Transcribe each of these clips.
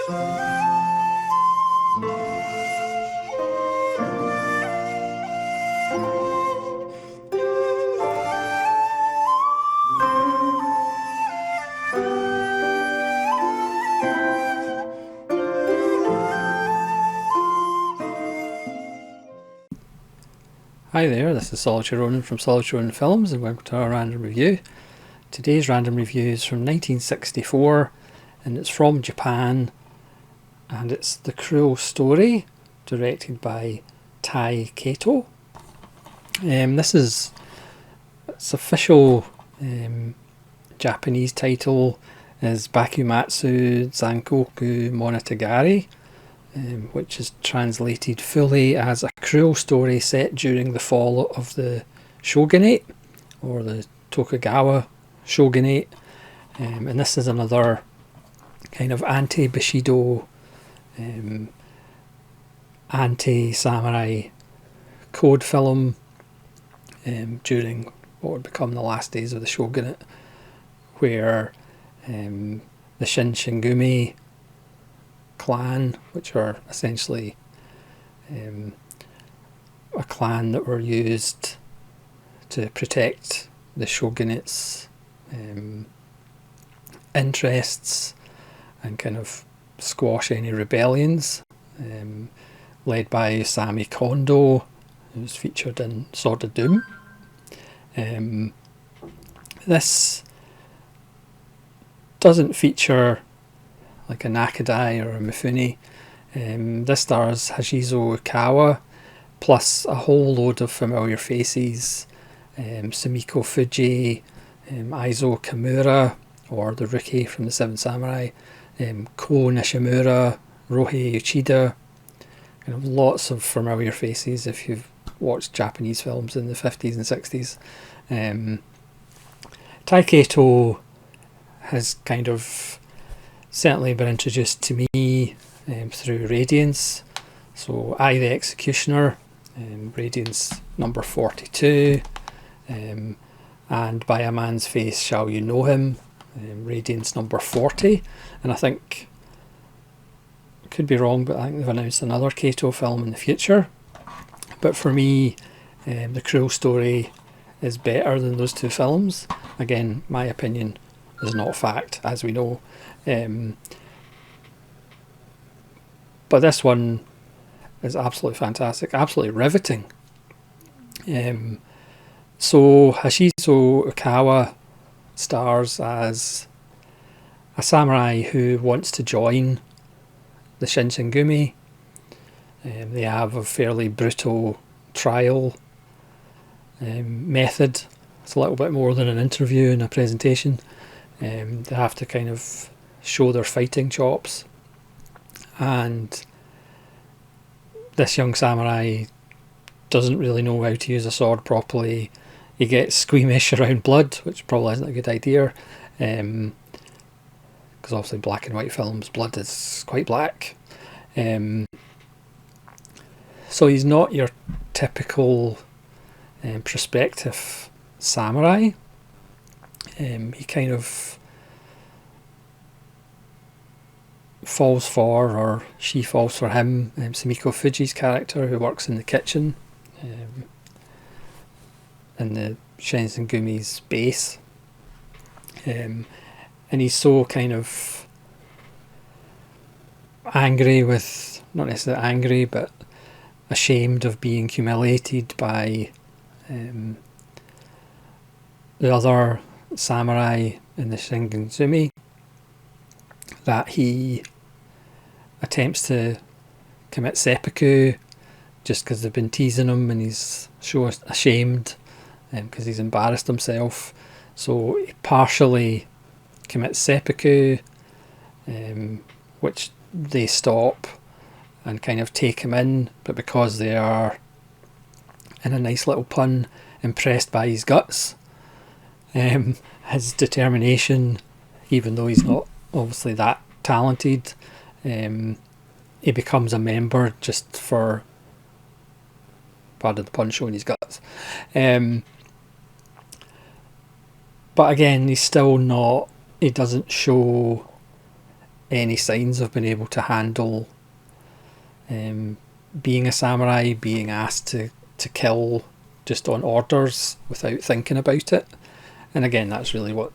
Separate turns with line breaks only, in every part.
Hi there, this is Solitary Ronin from Solitary Ronin Films, and welcome to our random review. Today's random review is from 1964, and it's from Japan, and it's The Cruel Story, directed by Tai Kato. Its official Japanese title is Bakumatsu Zankoku Monogatari, which is translated fully as A Cruel Story Set During the Fall of the Shogunate, or the Tokugawa Shogunate. And this is another kind of anti-bushido, anti-samurai code film during what would become the last days of the shogunate, where the Shinsengumi clan, which are essentially a clan that were used to protect the shogunate's interests and kind of squash any rebellions, led by Usami Kondo, who's featured in Sword of Doom. This doesn't feature like a Nakadai or a Mifune. This stars Hashizo Ukawa, plus a whole load of familiar faces. Sumiko Fuji, Aizo Kimura, or the rookie from the Seven Samurai, Ko Nishimura, Rohei Uchida. Kind of lots of familiar faces if you've watched Japanese films in the 50s and 60s. Tai Kato has kind of certainly been introduced to me through Radiance. So I the Executioner, Radiance number 42, and By a Man's Face Shall You Know Him, Radiance number 40. And I think, could be wrong, but I think they've announced another Kato film in the future. But for me, The Cruel Story is better than those two films. Again, my opinion is not fact, as we know. But this one is absolutely fantastic, absolutely riveting. So Hashizo Ukawa stars as a samurai who wants to join the Shinsengumi. They have a fairly brutal trial method. It's a little bit more than an interview and a presentation. They have to kind of show their fighting chops, and this young samurai doesn't really know how to use a sword properly. He gets squeamish around blood, which probably isn't a good idea, because obviously black and white films, blood is quite black. So he's not your typical prospective samurai. He kind of falls for, or she falls for him, Sumiko Fuji's character, who works in the kitchen in the Shinsengumi's base. And he's so kind of angry with, not necessarily angry, but ashamed of being humiliated by the other samurai in the Shinsengumi, that he attempts to commit seppuku just because they've been teasing him, and he's so ashamed because he's embarrassed himself. So he partially commits seppuku, which they stop and kind of take him in, but because they are, in a nice little pun, impressed by his guts, his determination, even though he's not obviously that talented, he becomes a member just for, pardon the pun, showing his guts. But again, he's still not, he doesn't show any signs of being able to handle being a samurai, being asked to kill just on orders without thinking about it. And again, that's really what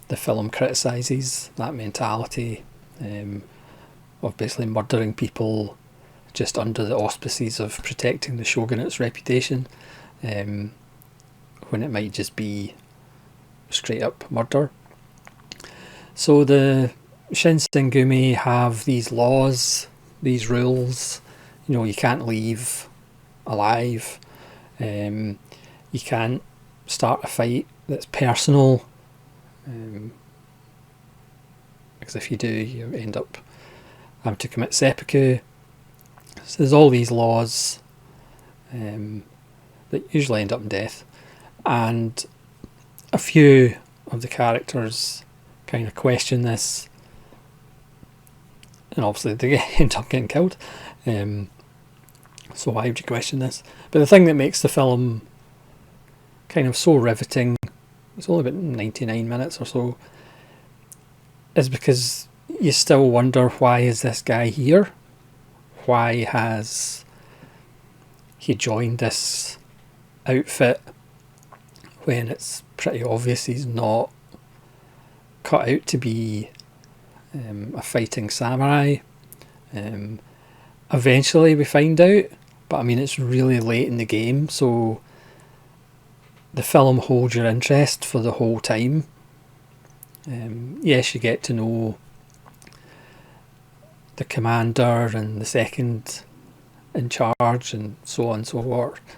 the film criticises, that mentality of basically murdering people just under the auspices of protecting the shogunate's reputation, when it might just be straight up murder. So the Shinsengumi have these laws, these rules. You can't leave alive. You can't start a fight that's personal, because if you do, you end up having to commit seppuku. So there's all these laws that usually end up in death, and a few of the characters kind of question this, and obviously they end up getting killed. So why would you question this? But the thing that makes the film kind of so riveting, it's only about 99 minutes or so, is because you still wonder, why is this guy here? Why has he joined this outfit when it's pretty obvious he's not cut out to be a fighting samurai? Eventually we find out, but I mean, it's really late in the game, so the film holds your interest for the whole time. Yes, you get to know the commander and the second in charge and so on and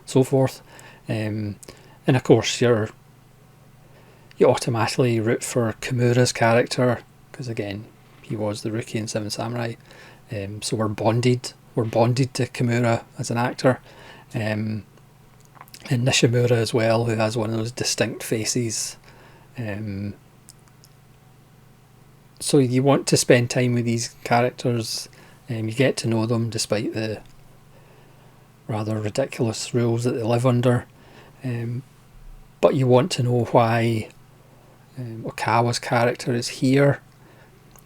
so forth. And of course you automatically root for Kimura's character, because again, he was the rookie in Seven Samurai. So we're bonded to Kimura as an actor. And Nishimura as well, who has one of those distinct faces. So you want to spend time with these characters, and you get to know them despite the rather ridiculous rules that they live under. But you want to know why Okawa's character is here,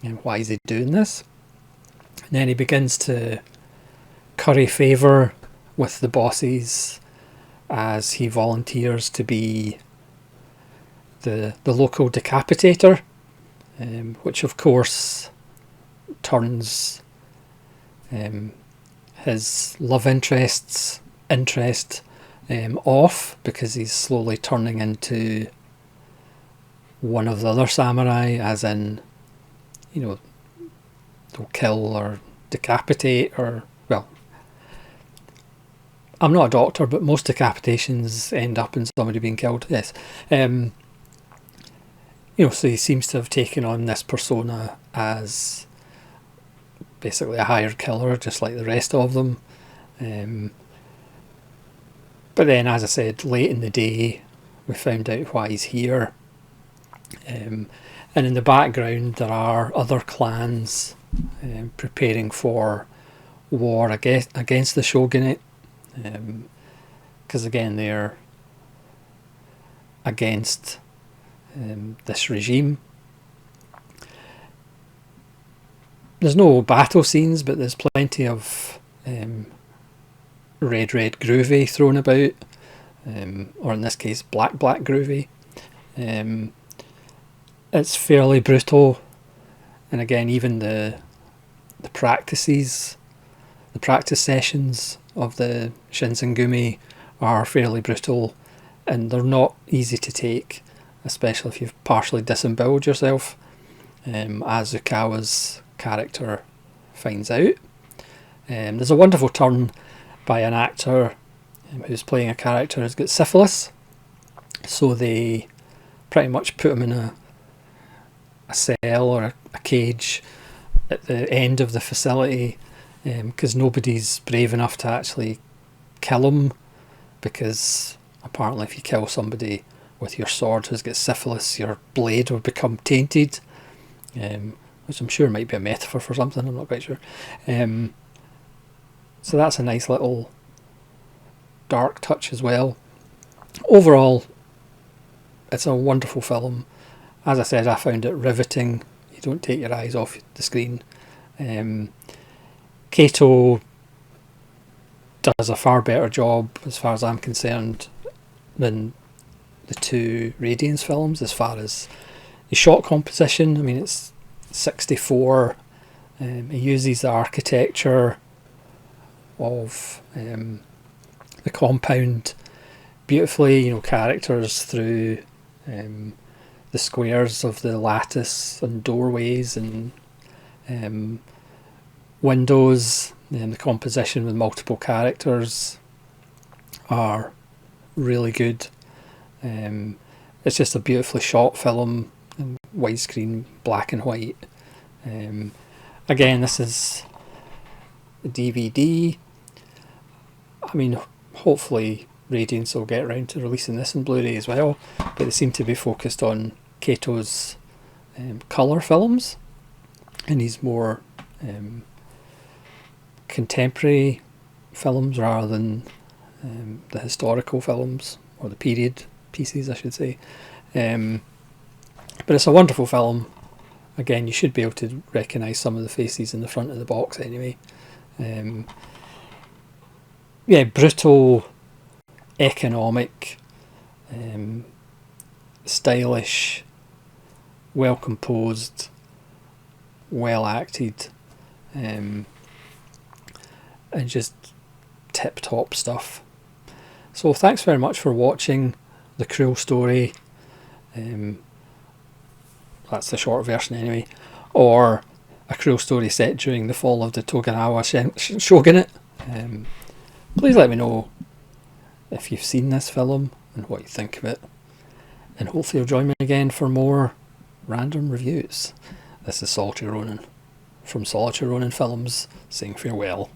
and why is he doing this. And then he begins to curry favour with the bosses as he volunteers to be the local decapitator, which of course turns his love interest off, because he's slowly turning into one of the other samurai, as in, they'll kill or decapitate, or, well, I'm not a doctor, but most decapitations end up in somebody being killed, yes. So he seems to have taken on this persona as basically a hired killer, just like the rest of them. But then, as I said, late in the day, we found out why he's here. And in the background, there are other clans preparing for war against the shogunate. Because again, they're against this regime. There's no battle scenes, but there's plenty of red groovy thrown about, or in this case black groovy. It's fairly brutal, and again, even the practice sessions of the Shinsengumi are fairly brutal, and they're not easy to take, especially if you've partially disemboweled yourself, as Ukawa's character finds out. There's a wonderful turn by an actor who's playing a character who's got syphilis, so they pretty much put him in a cell or a cage at the end of the facility, because nobody's brave enough to actually kill him, because apparently if you kill somebody with your sword who's got syphilis, your blade will become tainted, which I'm sure might be a metaphor for something, I'm not quite sure. So that's a nice little dark touch as well. Overall, it's a wonderful film. As I said, I found it riveting. don't take your eyes off the screen. Kato does a far better job, as far as I'm concerned, than the two Radiance films as far as the shot composition. I mean, it's 64. He uses the architecture of the compound beautifully, characters through the squares of the lattice and doorways and windows, and the composition with multiple characters are really good. It's just a beautifully shot film, widescreen, black and white. Again, this is a DVD. I mean, hopefully Radiance will get around to releasing this in Blu-ray as well, but they seem to be focused on Kato's colour films, and his more contemporary films rather than the historical films, or the period pieces I should say. But it's a wonderful film. Again, you should be able to recognise some of the faces in the front of the box anyway. Brutal, economic, stylish, well composed, well acted, and just tip top stuff. So thanks very much for watching The Cruel Story. That's the short version anyway, or A Cruel Story set during the fall of the Tokugawa shogunate. Please let me know if you've seen this film and what you think of it, and hopefully you'll join me again for more random reviews. This is Solitary Ronin from Solitary Ronin Films saying farewell.